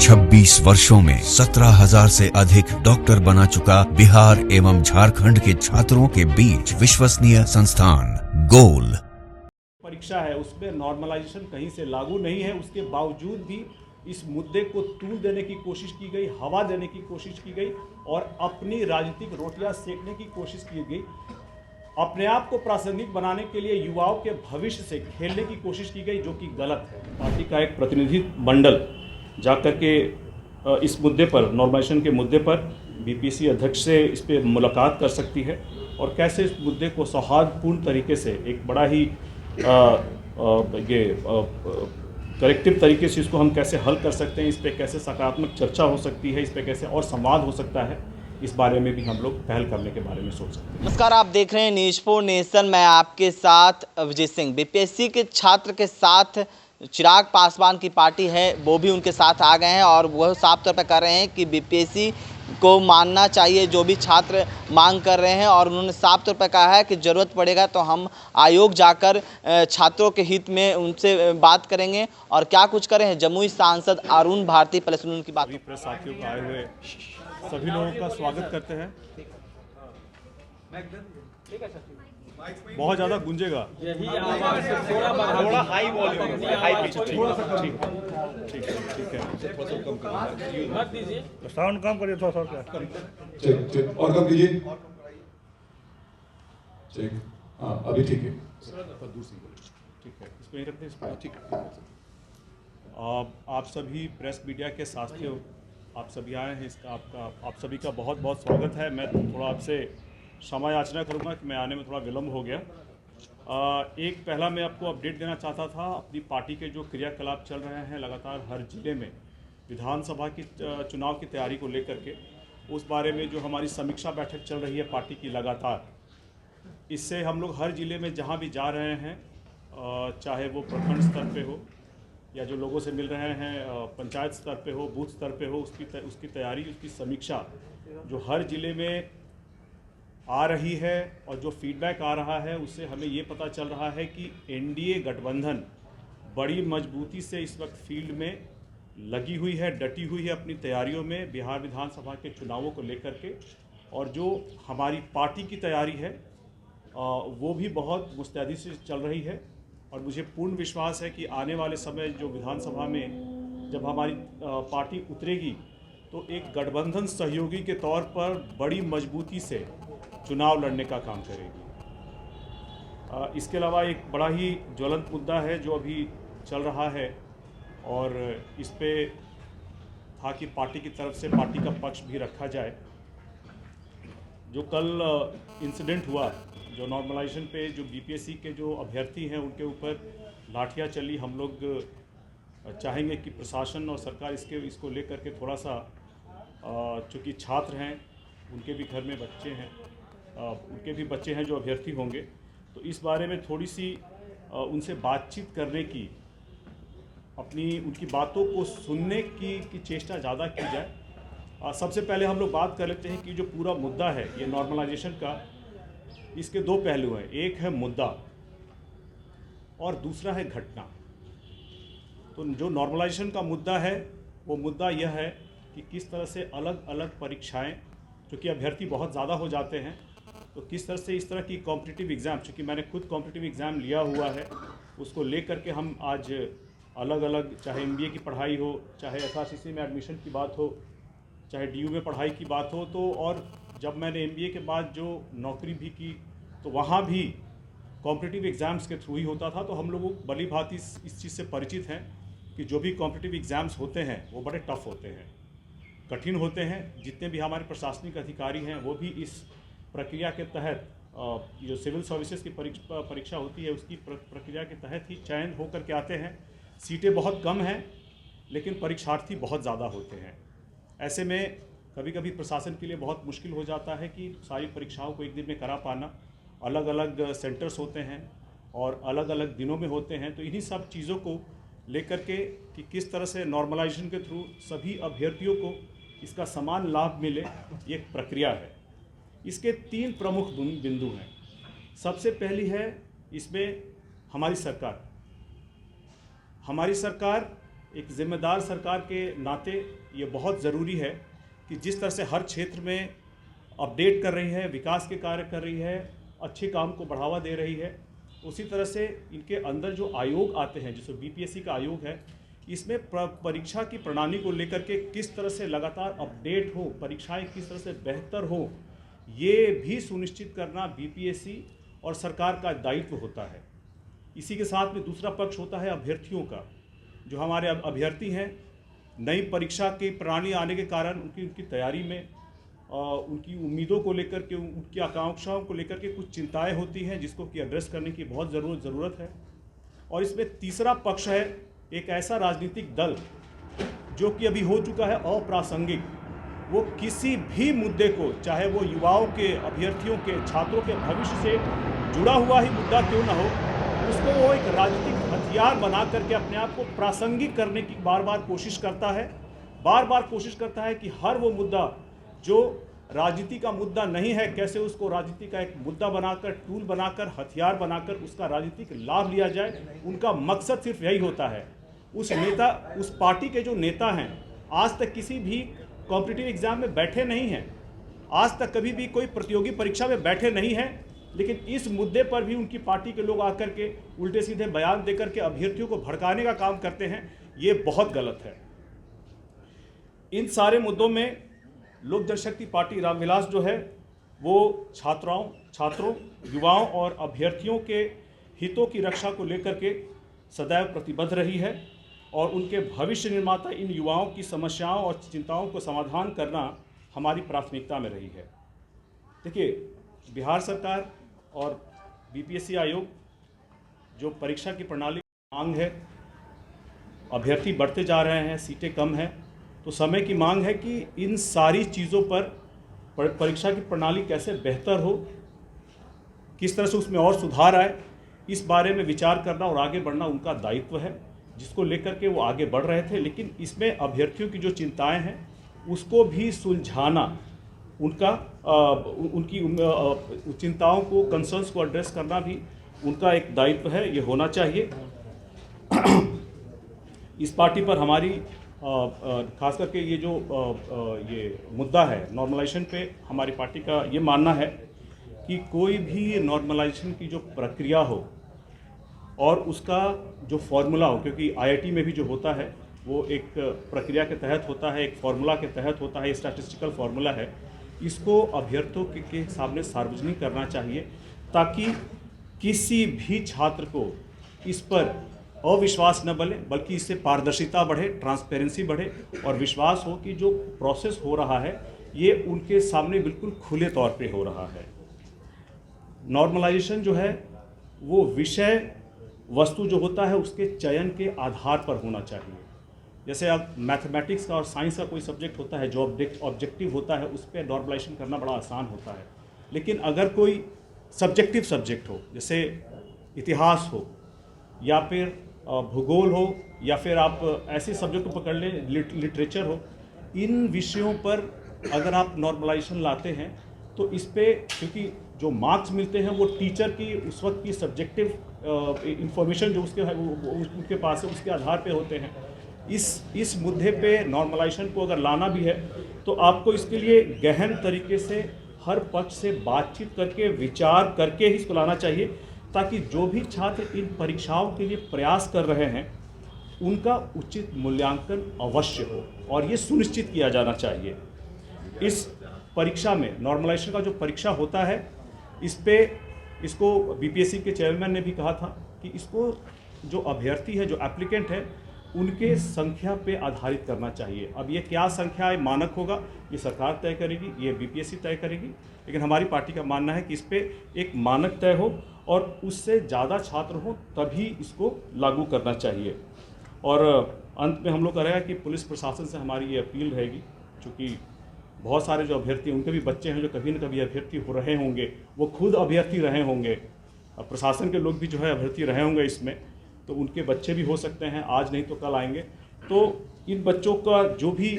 26 वर्षों में 17,000 से अधिक डॉक्टर बना चुका बिहार एवं झारखंड के छात्रों के बीच विश्वसनीय संस्थान गोल। परीक्षा है उसमें नॉर्मलाइजेशन कहीं से लागू नहीं है, उसके बावजूद भी इस मुद्दे को तूल देने की कोशिश की गई, हवा देने की कोशिश की गई और अपनी राजनीतिक रोटियां सेकने की कोशिश की गई। अपने आप को प्रासंगिक बनाने के लिए युवाओं के भविष्य से खेलने की कोशिश की गई, जो कि गलत है। पार्टी का एक प्रतिनिधि मंडल जाकर के इस मुद्दे पर, नॉर्मलाइजेशन के मुद्दे पर बीपीएससी अध्यक्ष से इस पर मुलाकात कर सकती है और कैसे इस मुद्दे को सौहार्दपूर्ण तरीके से, एक बड़ा ही कलेक्टिव तरीके से इसको हम कैसे हल कर सकते हैं, इस पर कैसे सकारात्मक चर्चा हो सकती है, इस पर कैसे और संवाद हो सकता है, इस बारे में भी हम लोग पहल करने के बारे में सोच सकते हैं। नमस्कार, आप देख रहे हैं न्यूज़ 4 नेशन। मैं आपके साथ अभिजीत सिंह। बीपीएससी के छात्र के साथ चिराग पासवान की पार्टी है, वो भी उनके साथ आ गए हैं और वह साफ तौर पर कह रहे हैं कि बीपीएससी को मानना चाहिए जो भी छात्र मांग कर रहे हैं। और उन्होंने साफ तौर पर कहा है कि ज़रूरत पड़ेगा तो हम आयोग जाकर छात्रों के हित में उनसे बात करेंगे। और क्या कुछ करें हैं जमुई सांसद अरुण भारती, पहले सुनिए उनकी बात। प्रेस साथियों को आए हुए सभी लोगों का स्वागत करते हैं। बहुत ज़्यादा गूंजेगा, थोड़ा हाई वॉल्यूम, हाई पिच, ठीक है, साउंड कम करिए थोड़ा सा। चेक और कम कीजिए। चेक, हाँ अभी ठीक है। ठीक है, इसको यहीं रखते हैं। ठीक है। आप सभी प्रेस मीडिया के साथियों, आप सभी आए हैं, इसका आप सभी का बहुत बहुत स्वागत है। मैं थोड़ा आपसे क्षमा याचना करूंगा कि मैं आने में थोड़ा विलम्ब हो गया। एक पहला मैं आपको अपडेट देना चाहता था, अपनी पार्टी के जो क्रियाकलाप चल रहे हैं लगातार हर जिले में विधानसभा की चुनाव की तैयारी को लेकर के, उस बारे में जो हमारी समीक्षा बैठक चल रही है पार्टी की लगातार, इससे हम लोग हर जिले में जहाँ भी जा रहे हैं, चाहे वो प्रखंड स्तर पे हो या जो लोगों से मिल रहे हैं पंचायत स्तर पे हो, बूथ स्तर पे हो, उसकी तैयारी, उसकी समीक्षा जो हर जिले में आ रही है और जो फीडबैक आ रहा है, उससे हमें ये पता चल रहा है कि एनडीए गठबंधन बड़ी मजबूती से इस वक्त फील्ड में लगी हुई है, डटी हुई है अपनी तैयारियों में बिहार विधानसभा के चुनावों को लेकर के। और जो हमारी पार्टी की तैयारी है वो भी बहुत मुस्तैदी से चल रही है। और मुझे पूर्ण विश्वास है कि आने वाले समय जो विधानसभा में जब हमारी पार्टी उतरेगी तो एक गठबंधन सहयोगी के तौर पर बड़ी मजबूती से चुनाव लड़ने का काम करेगी। इसके अलावा एक बड़ा ही ज्वलंत मुद्दा है जो अभी चल रहा है और इस पे था कि पार्टी की तरफ से पार्टी का पक्ष भी रखा जाए। जो कल इंसिडेंट हुआ, जो नॉर्मलाइजेशन पे जो बीपीएससी के जो अभ्यर्थी हैं उनके ऊपर लाठियां चली, हम लोग चाहेंगे कि प्रशासन और सरकार इसको लेकर के थोड़ा सा, चूँकि छात्र हैं, उनके भी घर में बच्चे हैं, उनके भी बच्चे हैं जो अभ्यर्थी होंगे, तो इस बारे में थोड़ी सी उनसे बातचीत करने की, उनकी बातों को सुनने की चेष्टा ज़्यादा की जाए। सबसे पहले हम लोग बात कर लेते हैं कि जो पूरा मुद्दा है ये नॉर्मलाइजेशन का, इसके दो पहलू हैं, एक है मुद्दा और दूसरा है घटना। तो जो नॉर्मलाइजेशन का मुद्दा है वो मुद्दा यह है कि किस तरह से अलग अलग परीक्षाएं, क्योंकि अभ्यर्थी बहुत ज़्यादा हो जाते हैं, तो किस तरह से इस तरह की कॉम्पिटिटिव एग्ज़ाम, चूँकि मैंने खुद कॉम्पिटिटिव एग्ज़ाम लिया हुआ है, उसको लेकर के हम आज अलग अलग, चाहे एमबीए की पढ़ाई हो, चाहे एसआरसीसी में एडमिशन की बात हो, चाहे डीयू में पढ़ाई की बात हो, तो और जब मैंने एमबीए के बाद जो नौकरी भी की तो वहाँ भी कॉम्पिटिटिव एग्ज़ाम्स के थ्रू ही होता था। तो हम लोग भली भांति इस चीज़ से परिचित हैं कि जो भी कॉम्पिटिटिव एग्ज़ाम्स होते हैं वो बड़े टफ होते हैं, कठिन होते हैं। जितने भी हमारे प्रशासनिक अधिकारी हैं वो भी इस प्रक्रिया के तहत, जो सिविल सर्विसेज की परीक्षा होती है उसकी प्रक्रिया के तहत ही चयन होकर के आते हैं। सीटें बहुत कम हैं लेकिन परीक्षार्थी बहुत ज़्यादा होते हैं। ऐसे में कभी कभी प्रशासन के लिए बहुत मुश्किल हो जाता है कि सारी परीक्षाओं को एक दिन में करा पाना। अलग अलग सेंटर्स होते हैं और अलग अलग दिनों में होते हैं। तो इन्हीं सब चीज़ों को लेकर के कि किस तरह से नॉर्मलाइजेशन के थ्रू सभी अभ्यर्थियों को इसका समान लाभ मिले, ये एक प्रक्रिया है। इसके 3 प्रमुख बिंदु हैं। सबसे पहली है इसमें हमारी सरकार एक जिम्मेदार सरकार के नाते ये बहुत ज़रूरी है कि जिस तरह से हर क्षेत्र में अपडेट कर रही है, विकास के कार्य कर रही है, अच्छे काम को बढ़ावा दे रही है, उसी तरह से इनके अंदर जो आयोग आते हैं, जैसे बीपीएससी का आयोग है, इसमें परीक्षा की प्रणाली को लेकर के किस तरह से लगातार अपडेट हो, परीक्षाएं किस तरह से बेहतर हो, ये भी सुनिश्चित करना बीपीएससी और सरकार का दायित्व होता है। इसी के साथ में दूसरा पक्ष होता है अभ्यर्थियों का। जो हमारे अभ्यर्थी हैं, नई परीक्षा की प्रणाली आने के कारण उनकी तैयारी में उनकी उम्मीदों को लेकर के, उनकी आकांक्षाओं को लेकर के कुछ चिंताएं होती हैं, जिसको कि एड्रेस करने की बहुत ज़रूरत है। और इसमें तीसरा पक्ष है एक ऐसा राजनीतिक दल जो कि अभी हो चुका है अप्रासंगिक। वो किसी भी मुद्दे को, चाहे वो युवाओं के, अभ्यर्थियों के, छात्रों के भविष्य से जुड़ा हुआ ही मुद्दा क्यों ना हो, उसको वो एक राजनीतिक हथियार बना करके अपने आप को प्रासंगिक करने की बार बार कोशिश करता है कि हर वो मुद्दा जो राजनीति का मुद्दा नहीं है, कैसे उसको राजनीति का एक मुद्दा बनाकर, टूल बनाकर, हथियार बनाकर उसका राजनीतिक लाभ लिया जाए। उनका मकसद सिर्फ यही होता है। उस पार्टी के जो नेता हैं, आज तक किसी भी कॉम्पिटिटिव एग्जाम में बैठे नहीं हैं, आज तक कभी भी कोई प्रतियोगी परीक्षा में बैठे नहीं हैं, लेकिन इस मुद्दे पर भी उनकी पार्टी के लोग आकर के उल्टे सीधे बयान देकर के अभ्यर्थियों को भड़काने का काम करते हैं। ये बहुत गलत है। इन सारे मुद्दों में लोक जनशक्ति पार्टी रामविलास जो है वो छात्रों, युवाओं और अभ्यर्थियों के हितों की रक्षा को लेकर के सदैव प्रतिबद्ध रही है और उनके भविष्य निर्माता इन युवाओं की समस्याओं और चिंताओं को समाधान करना हमारी प्राथमिकता में रही है। देखिए, बिहार सरकार और बीपीएससी आयोग जो परीक्षा की प्रणाली की मांग है, अभ्यर्थी बढ़ते जा रहे हैं, सीटें कम हैं, तो समय की मांग है कि इन सारी चीज़ों पर परीक्षा की प्रणाली कैसे बेहतर हो, किस तरह से उसमें और सुधार आए, इस बारे में विचार करना और आगे बढ़ना उनका दायित्व है, जिसको लेकर के वो आगे बढ़ रहे थे। लेकिन इसमें अभ्यर्थियों की जो चिंताएं हैं उसको भी सुलझाना, उनकी चिंताओं को, कंसर्न्स को एड्रेस करना भी उनका एक दायित्व है, ये होना चाहिए। इस पार्टी पर हमारी खास करके ये जो ये मुद्दा है नॉर्मलाइजेशन पे, हमारी पार्टी का ये मानना है कि कोई भी नॉर्मलाइजेशन की जो प्रक्रिया हो और उसका जो फॉर्मूला हो, क्योंकि आईआईटी में भी जो होता है वो एक प्रक्रिया के तहत होता है, एक फॉर्मूला के तहत होता है, स्टैटिस्टिकल फॉर्मूला है, इसको अभ्यर्थियों के सामने सार्वजनिक करना चाहिए ताकि किसी भी छात्र को इस पर अविश्वास न बने, बल्कि इससे पारदर्शिता बढ़े, ट्रांसपेरेंसी बढ़े और विश्वास हो कि जो प्रोसेस हो रहा है ये उनके सामने बिल्कुल खुले तौर पे हो रहा है। नॉर्मलाइजेशन जो है वो विषय वस्तु जो होता है उसके चयन के आधार पर होना चाहिए। जैसे अब मैथमेटिक्स का और साइंस का कोई सब्जेक्ट होता है जो ऑब्जेक्टिव होता है, उस पर नॉर्मलाइजेशन करना बड़ा आसान होता है। लेकिन अगर कोई सब्जेक्टिव सब्जेक्ट हो, जैसे इतिहास हो या फिर भूगोल हो या फिर आप ऐसे सब्जेक्ट को पकड़ लें, लिटरेचर हो, इन विषयों पर अगर आप नॉर्मलाइजेशन लाते हैं तो इस पे, क्योंकि जो मार्क्स मिलते हैं वो टीचर की उस वक्त की सब्जेक्टिव इंफॉर्मेशन जो उसके है वो उनके पास है, उसके आधार पे होते हैं। इस मुद्दे पे नॉर्मलाइजेशन को अगर लाना भी है तो आपको इसके लिए गहन तरीके से हर पक्ष से बातचीत करके, विचार करके ही इसको लाना चाहिए, ताकि जो भी छात्र इन परीक्षाओं के लिए प्रयास कर रहे हैं उनका उचित मूल्यांकन अवश्य हो और ये सुनिश्चित किया जाना चाहिए। इस परीक्षा में नॉर्मलाइजेशन का जो परीक्षा होता है इसको बीपीएससी के चेयरमैन ने भी कहा था कि इसको जो अभ्यर्थी है, जो एप्लीकेंट है, उनके संख्या पे आधारित करना चाहिए। अब ये क्या संख्या है, मानक होगा, ये सरकार तय करेगी, ये बीपीएससी तय करेगी, लेकिन हमारी पार्टी का मानना है कि इस पे एक मानक तय हो और उससे ज़्यादा छात्र हो तभी इसको लागू करना चाहिए। और अंत में हम लोग कह रहे हैं कि पुलिस प्रशासन से हमारी ये अपील रहेगी, क्योंकि बहुत सारे जो अभ्यर्थी उनके भी बच्चे हैं जो कभी न कभी अभ्यर्थी हो रहे होंगे, वो खुद अभ्यर्थी रहे होंगे, प्रशासन के लोग भी जो है अभ्यर्थी रहे होंगे इसमें, तो उनके बच्चे भी हो सकते हैं, आज नहीं तो कल आएंगे। तो इन बच्चों का जो भी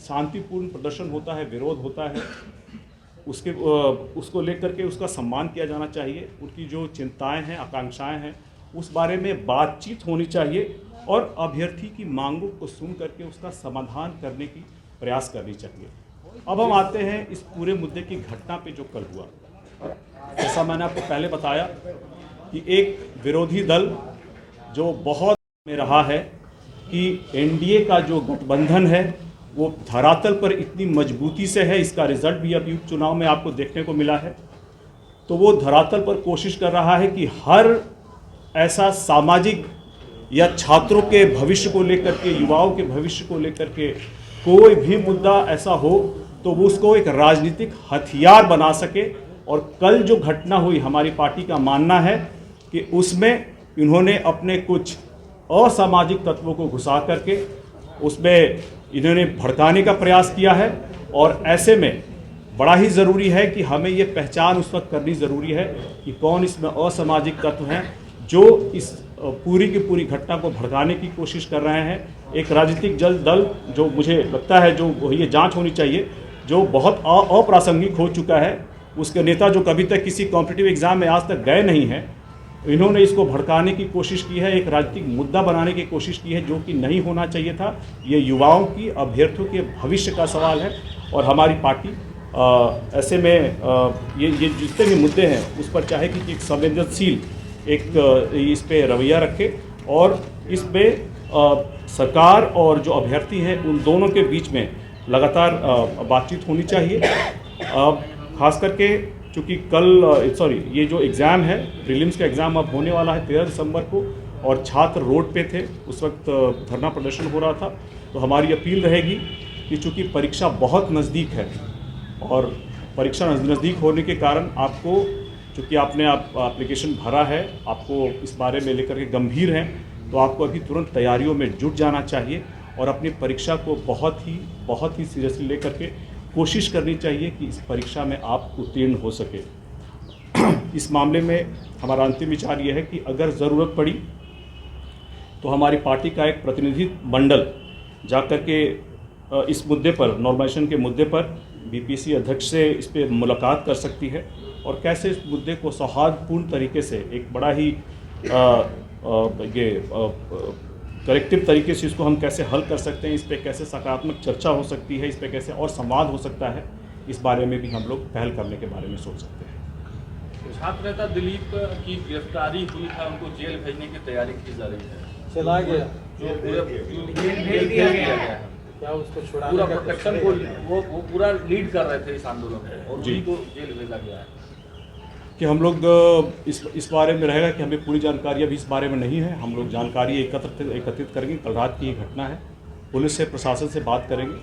शांतिपूर्ण प्रदर्शन होता है, विरोध होता है, उसको लेकर के उसका सम्मान किया जाना चाहिए। उनकी जो चिंताएं हैं, आकांक्षाएं हैं, उस बारे में बातचीत होनी चाहिए और अभ्यर्थी की मांगों को सुन करके उसका समाधान करने की प्रयास करनी चाहिए। अब हम आते हैं इस पूरे मुद्दे की घटना पे जो कल हुआ। जैसा मैंने आपको पहले बताया कि एक विरोधी दल जो बहुत में रहा है कि एनडीए का जो गठबंधन है वो धरातल पर इतनी मजबूती से है, इसका रिजल्ट भी अभी उपचुनाव में आपको देखने को मिला है। तो वो धरातल पर कोशिश कर रहा है कि हर ऐसा सामाजिक या छात्रों के भविष्य को लेकर के, युवाओं के भविष्य को लेकर के कोई भी मुद्दा ऐसा हो तो वो उसको एक राजनीतिक हथियार बना सके। और कल जो घटना हुई, हमारी पार्टी का मानना है कि उसमें इन्होंने अपने कुछ असामाजिक तत्वों को घुसा करके उसमें इन्होंने भड़काने का प्रयास किया है। और ऐसे में बड़ा ही ज़रूरी है कि हमें ये पहचान उस वक्त करनी ज़रूरी है कि कौन इसमें असामाजिक तत्व हैं जो इस पूरी की पूरी घटना को भड़काने की कोशिश कर रहे हैं। एक राजनीतिक दल जो मुझे लगता है जो ये जांच होनी चाहिए, जो बहुत अप्रासंगिक हो चुका है, उसके नेता जो कभी तक किसी कॉम्पिटिटिव एग्ज़ाम में आज तक गए नहीं हैं, इन्होंने इसको भड़काने की कोशिश की है, एक राजनीतिक मुद्दा बनाने की कोशिश की है, जो कि नहीं होना चाहिए था। ये युवाओं की, अभ्यर्थियों के भविष्य का सवाल है और हमारी पार्टी ऐसे में ये जितने भी मुद्दे हैं उस पर चाहे कि एक संवेदनशील इस पे रवैया रखे और इस पे सरकार और जो अभ्यर्थी हैं उन दोनों के बीच में लगातार बातचीत होनी चाहिए। खास करके चूँकि ये जो एग्ज़ाम है, प्रीलिम्स का एग्ज़ाम अब होने वाला है 13 दिसंबर को, और छात्र रोड पे थे, उस वक्त धरना प्रदर्शन हो रहा था। तो हमारी अपील रहेगी कि चूँकि परीक्षा बहुत नज़दीक है और परीक्षा नज़दीक होने के कारण आपको, चूँकि आपने एप्लीकेशन भरा है, आपको इस बारे में लेकर के गंभीर हैं, तो आपको अभी तुरंत तैयारियों में जुट जाना चाहिए और अपनी परीक्षा को बहुत ही सीरियसली लेकर के कोशिश करनी चाहिए कि इस परीक्षा में आप उत्तीर्ण हो सके। इस मामले में हमारा अंतिम विचार यह है कि अगर ज़रूरत पड़ी तो हमारी पार्टी का एक प्रतिनिधि मंडल जाकर के इस मुद्दे पर, नॉर्मलाइजेशन के मुद्दे पर बीपीएससी अध्यक्ष से इस पर मुलाकात कर सकती है और कैसे इस मुद्दे को सौहार्दपूर्ण तरीके से, एक बड़ा ही कलेक्टिव तरीके से इसको हम कैसे हल कर सकते हैं, इस पर कैसे सकारात्मक चर्चा हो सकती है, इस पर कैसे और संवाद हो सकता है, इस बारे में भी हम लोग पहल करने के बारे में सोच सकते हैं। छात्र नेता दिलीप की गिरफ्तारी हुई था, उनको जेल भेजने की तैयारी की जा रही है। चला गया जेल भेज दिया गया है। क्या उसको छुड़ा, पूरा प्रोटेक्शन को वो पूरा लीड कर रहे थे इस आंदोलन में, और उन्हीं को जेल भेजा गया है। कि हम लोग इस बारे में रहेगा कि हमें पूरी जानकारी अभी इस बारे में नहीं है। हम लोग जानकारी एकत्रित करेंगे। कल रात की ये घटना है, पुलिस से, प्रशासन से बात करेंगे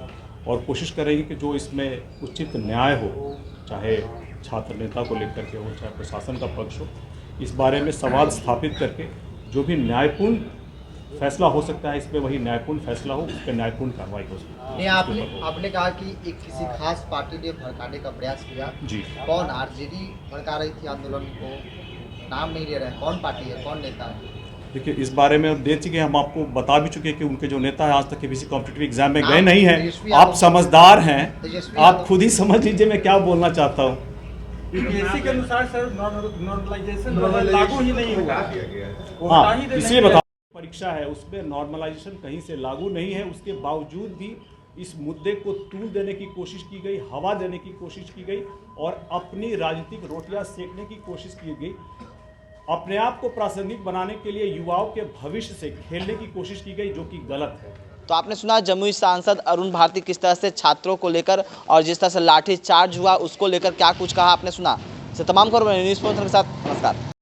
और कोशिश करेंगे कि जो इसमें उचित न्याय हो, चाहे छात्र नेता को लेकर के हो, चाहे प्रशासन का पक्ष हो, इस बारे में संवाद स्थापित करके जो भी न्यायपूर्ण फैसला हो सकता है, इसमें वही न्यायपूर्ण फैसला हो, उस पर न्यायपूर्ण कार्रवाई हो सकती है। आपने कहा कि एक किसी खास पार्टी ने भड़काने का प्रयास किया। जी, कौन? आरजेडी भड़का रही थी आंदोलन को, नाम नहीं ले रहे हैं, कौन पार्टी है, कौन नेता है? देखिए, इस बारे में दे चुके, हम आपको बता भी चुके कि उनके जो नेता है आज तक किसी कॉम्पिटिटिव एग्जाम में गए नहीं हैं। आप समझदार हैं, आप खुद ही समझ लीजिए मैं क्या बोलना चाहता हूँ। बीपीएससी के अनुसार सर नॉर्मलाइजेशन लागू ही नहीं हुआ। हाँ, इसलिए बता, परीक्षा है उसमें नॉर्मलाइजेशन कहीं से लागू नहीं है। उसके बावजूद भी इस मुद्दे को तूल देने की कोशिश की गई, हवा देने की कोशिश की गई और अपनी राजनीतिक रोटियां सेकने की कोशिश की गई। अपने आप को प्रासंगिक बनाने के लिए युवाओं के भविष्य से खेलने की कोशिश की गई, जो कि गलत है। तो आपने सुना जमुई सांसद अरुण भारती किस तरह से छात्रों को लेकर और जिस तरह से लाठी चार्ज हुआ उसको लेकर क्या कुछ कहा, आपने सुना। तमाम खबरों में न्यूज़ के साथ नमस्कार।